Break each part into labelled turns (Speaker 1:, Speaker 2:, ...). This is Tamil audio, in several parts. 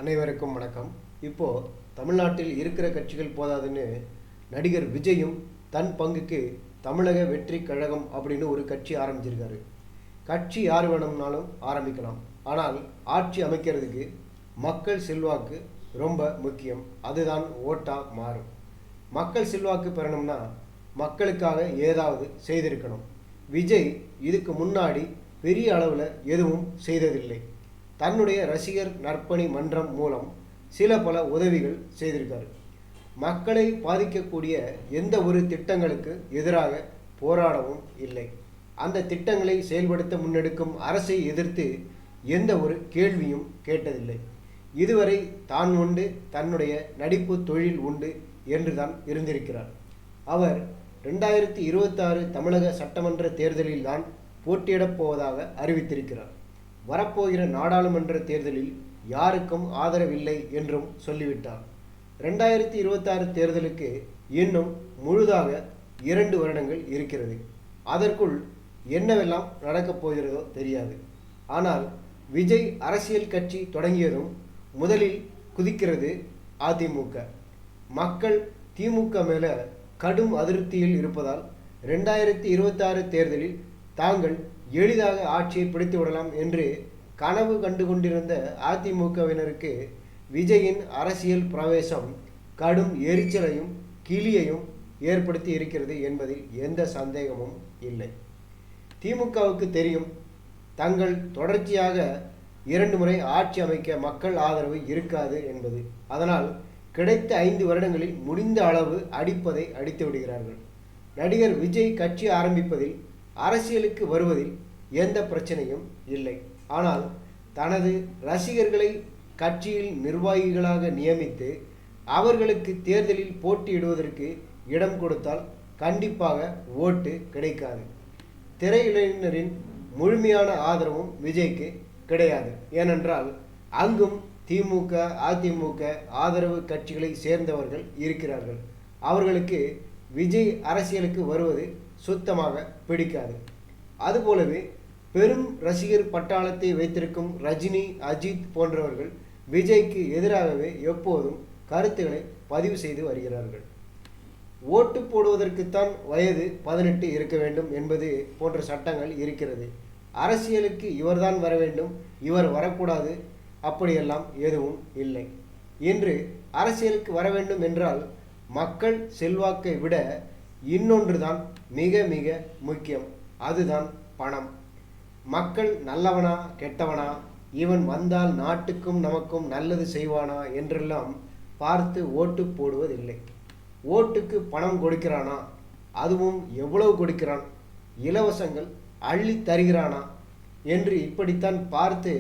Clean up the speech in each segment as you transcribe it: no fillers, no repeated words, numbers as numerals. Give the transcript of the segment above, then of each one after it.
Speaker 1: அனைவருக்கும் வணக்கம். இப்போது தமிழ்நாட்டில் இருக்கிற கட்சிகள் போதாதுன்னு நடிகர் விஜயும் தன் பங்குக்கு தமிழக வெற்றி கழகம் அப்படின்னு ஒரு கட்சி ஆரம்பிச்சிருக்காரு. கட்சி யார் வேணும்னாலும் ஆரம்பிக்கலாம். ஆனால் ஆட்சி அமைக்கிறதுக்கு மக்கள் செல்வாக்கு ரொம்ப முக்கியம். அதுதான் ஓட்டாக மாறும். மக்கள் செல்வாக்கு பெறணும்னா மக்களுக்காக ஏதாவது செய்திருக்கணும். விஜய் இதுக்கு முன்னாடி பெரிய அளவில் எதுவும் செய்ததில்லை. தன்னுடைய ரசிகர் நற்பணி மன்றம் மூலம் சில பல உதவிகள் செய்திருக்காரு. மக்களை பாதிக்கக்கூடிய எந்த ஒரு திட்டங்களுக்கு எதிராக போராடவும் இல்லை. அந்த திட்டங்களை செயல்படுத்த முன்னெடுக்கும் அரசை எதிர்த்து எந்த ஒரு கேள்வியும் கேட்டதில்லை. இதுவரை தான் உண்டு, தன்னுடைய நடிப்பு தொழில் உண்டு என்று தான் இருந்திருக்கிறார். அவர் 2026 தமிழக சட்டமன்ற தேர்தலில் தான் போட்டியிடப் போவதாக அறிவித்திருக்கிறார். வரப்போகிற நாடாளுமன்ற தேர்தலில் யாருக்கும் ஆதரவில்லை என்றும் சொல்லிவிட்டார். 2026 தேர்தலுக்கு இன்னும் முழுதாக 2 வருடங்கள் இருக்கிறது. அதற்குள் என்னவெல்லாம் நடக்கப் போகிறதோ தெரியாது. ஆனால் விஜய் அரசியல் கட்சி தொடங்கியதும் முதலில் குதிக்கிறது அதிமுக. மக்கள் திமுக மேலே கடும் அதிருப்தியில் இருப்பதால் 2026 தேர்தலில் தாங்கள் எளிதாக ஆட்சியை பிடித்து விடலாம் என்று கனவு கண்டு கொண்டிருந்த அதிமுகவினருக்கு விஜயின் அரசியல் பிரவேசம் கடும் எரிச்சலையும் கிளியையும் ஏற்படுத்தி இருக்கிறது என்பதில் எந்த சந்தேகமும் இல்லை. திமுகவுக்கு தெரியும், தங்கள் தொடர்ச்சியாக 2 முறை ஆட்சி அமைக்க மக்கள் ஆதரவு இருக்காது என்பது. அதனால் கிடைத்த 5 வருடங்களில் முடிந்த அளவு அடிப்பதை அடித்து விடுகிறார்கள். நடிகர் விஜய் கட்சி ஆரம்பிப்பதில், அரசியலுக்கு வருவதில் எந்த பிரச்சனையும் இல்லை. ஆனால் தனது ரசிகர்களை கட்சியில் நிர்வாகிகளாக நியமித்து அவர்களுக்கு தேர்தலில் போட்டியிடுவதற்கு இடம் கொடுத்தால் கண்டிப்பாக ஓட்டு கிடைக்காது. திரையுலகினரின் முழுமையான ஆதரவும் விஜய்க்கு கிடையாது. ஏனென்றால் அங்கும் திமுக, அதிமுக ஆதரவு கட்சிகளை சேர்ந்தவர்கள் இருக்கிறார்கள். அவர்களுக்கு விஜய் அரசியலுக்கு வருவது சுத்தமாக பிடிக்காது. அதுபோலவே பெரும் ரசிகர் பட்டாளத்தை வைத்திருக்கும் ரஜினி, அஜித் போன்றவர்கள் விஜய்க்கு எதிராகவே எப்போதும் கருத்துக்களை பதிவு செய்து வருகிறார்கள். ஓட்டு போடுவதற்குத்தான் வயது 18 இருக்க வேண்டும் என்பது போன்ற சட்டங்கள் இருக்கிறது. அரசியலுக்கு இவர்தான் வர வேண்டும், இவர் வரக்கூடாது, அப்படியெல்லாம் எதுவும் இல்லை. இன்று அரசியலுக்கு வர வேண்டும் என்றால் மக்கள் செல்வாக்கை விட இன்னொன்று தான் மிக மிக முக்கியம். அதுதான் பணம். மக்கள் நல்லவனா கெட்டவனா, இவன் வந்தால் நாட்டுக்கும் நமக்கும் நல்லது செய்வானா என்றெல்லாம் பார்த்து ஓட்டு போடுவதில்லை. ஓட்டுக்கு பணம் கொடுக்கிறானா, அதுவும் எவ்வளவு கொடுக்கிறான், இலவசங்கள் அள்ளி தருகிறானா என்று இப்படித்தான் பார்த்து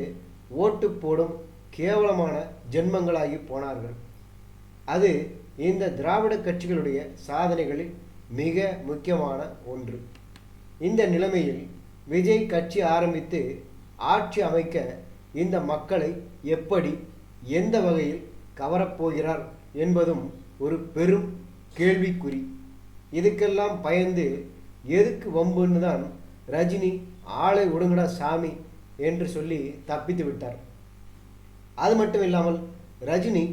Speaker 1: ஓட்டு போடும் கேவலமான ஜென்மங்களாகி போனார்கள். அது இந்த திராவிட கட்சிகளுடைய சாதனைகளில் மிக முக்கியமான ஒன்று. இந்த நிலைமையில் விஜய் கட்சி ஆரம்பித்து ஆட்சி அமைக்க இந்த மக்களை எப்படி, எந்த வகையில் கவரப்போகிறார் என்பதும் ஒரு பெரும் கேள்விக்குறி. இதுக்கெல்லாம் பயந்து எதுக்கு வம்புன்னு தான் ரஜினி ஆளை ஒடுங்கடா சாமி என்று சொல்லி தப்பித்து விட்டார். அது மட்டும் இல்லாமல் ரஜினி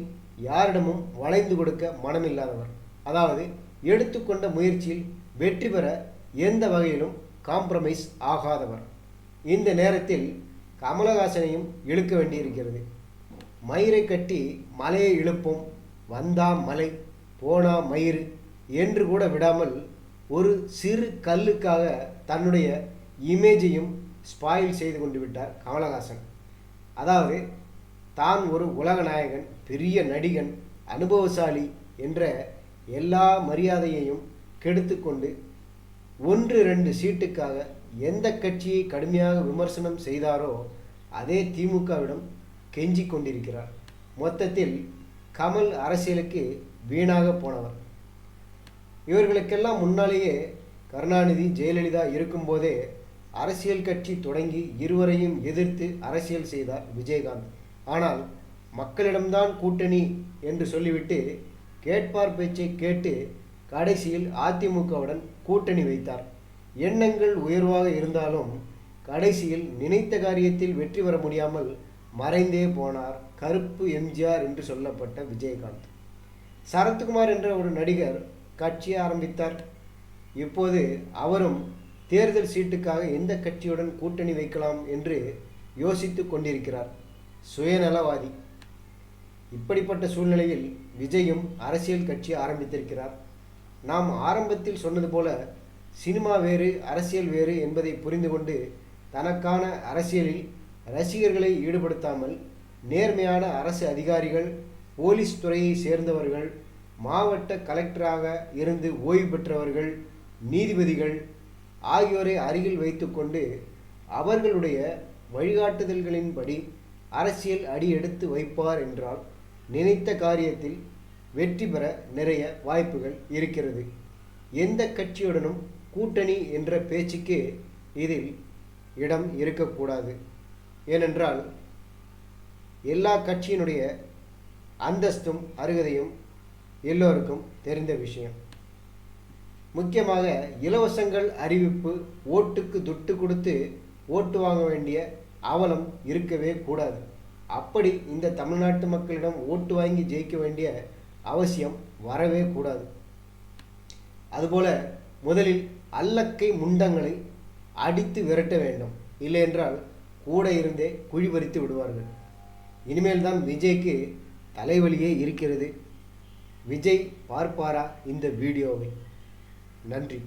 Speaker 1: யாரிடமும் வளைந்து கொடுக்க மனமில்லாதவர். அதாவது எடுத்துக்கொண்ட முயற்சியில் வெற்றி பெற எந்த வகையிலும் காம்ப்ரமைஸ் ஆகாதவர். இந்த நேரத்தில் கமலஹாசனையும் இழுக்க வேண்டியிருக்கிறது. மயிரை கட்டி மலையை இழுப்போம், வந்தா மலை போனா மயிறு என்று கூட விடாமல் ஒரு சிறு கல்லுக்காக தன்னுடைய இமேஜையும் ஸ்பாயில் செய்து கொண்டு விட்டார் கமலஹாசன். அதாவது தான் ஒரு உலக நாயகன், பெரிய நடிகன், அனுபவசாலி என்ற எல்லா மரியாதையையும் கெடுத்துக்கொண்டு 1-2 சீட்டுக்காக எந்த கட்சியை கடுமையாக விமர்சனம் செய்தாரோ அதே திமுகவிடம் கெஞ்சி கொண்டிருக்கிறார். மொத்தத்தில் கமல் அரசியலுக்கு வீணாக போனவர். இவர்களுக்கெல்லாம் முன்னாலேயே கருணாநிதி, ஜெயலலிதா இருக்கும்போதே அரசியல் கட்சி தொடங்கி இருவரையும் எதிர்த்து அரசியல் செய்தார் விஜயகாந்த். ஆனால் மக்களிடம்தான் கூட்டணி என்று சொல்லிவிட்டு கேட்பார் பேச்சை கேட்டு கடைசியில் அதிமுகவுடன் கூட்டணி வைத்தார். எண்ணங்கள் உயர்வாக இருந்தாலும் கடைசியில் நினைத்த காரியத்தில் வெற்றி பெற முடியாமல் மறைந்தே போனார் கருப்பு எம்ஜிஆர் என்று சொல்லப்பட்ட விஜயகாந்த். சரத்குமார் என்ற ஒரு நடிகர் கட்சியை ஆரம்பித்தார். இப்போது அவரும் தேர்தல் சீட்டுக்காக எந்த கட்சியுடன் கூட்டணி வைக்கலாம் என்று யோசித்து கொண்டிருக்கிறார். சுயநலவாதி. இப்படிப்பட்ட சூழ்நிலையில் விஜயும் அரசியல் கட்சி ஆரம்பித்திருக்கிறார். நாம் ஆரம்பத்தில் சொன்னது போல சினிமா வேறு அரசியல் வேறு என்பதை புரிந்து கொண்டு தனக்கான அரசியலில் ரசிகர்களை ஈடுபடுத்தாமல் நேர்மையான அரசு அதிகாரிகள், போலீஸ் துறையை சேர்ந்தவர்கள், மாவட்ட கலெக்டராக இருந்து ஓய்வு பெற்றவர்கள், நீதிபதிகள் ஆகியோரை அருகில் வைத்துக்கொண்டு அவர்களுடைய வழிகாட்டுதல்களின்படி அரசியல் அடி எடுத்து வைப்பார் என்றால் நினைத்த காரியத்தில் வெற்றி பெற நிறைய வாய்ப்புகள் இருக்கிறது. எந்த கட்சியுடனும் கூட்டணி என்ற பேச்சுக்கு இதில் இடம் இருக்கக்கூடாது. ஏனென்றால் எல்லா கட்சியினுடைய அந்தஸ்தும் அருகதையும் எல்லோருக்கும் தெரிந்த விஷயம். முக்கியமாக இலவசங்கள் அறிவிப்பு, ஓட்டுக்கு துட்டு கொடுத்து ஓட்டு வாங்க வேண்டிய அவலம் இருக்கவே கூடாது. அப்படி இந்த தமிழ்நாட்டு மக்களிடம் ஓட்டு வாங்கி ஜெயிக்க வேண்டிய அவசியம் வரவே கூடாது. அதுபோல முதலில் அல்லக்கை முண்டங்களை அடித்து விரட்ட வேண்டும். இல்லையென்றால் கூட இருந்தே குழி பறித்து விடுவார்கள். இனிமேல் தான் விஜய்க்கு தலைவலியே இருக்கிறது. விஜய் பார்ப்பாரா இந்த வீடியோவை? நன்றி.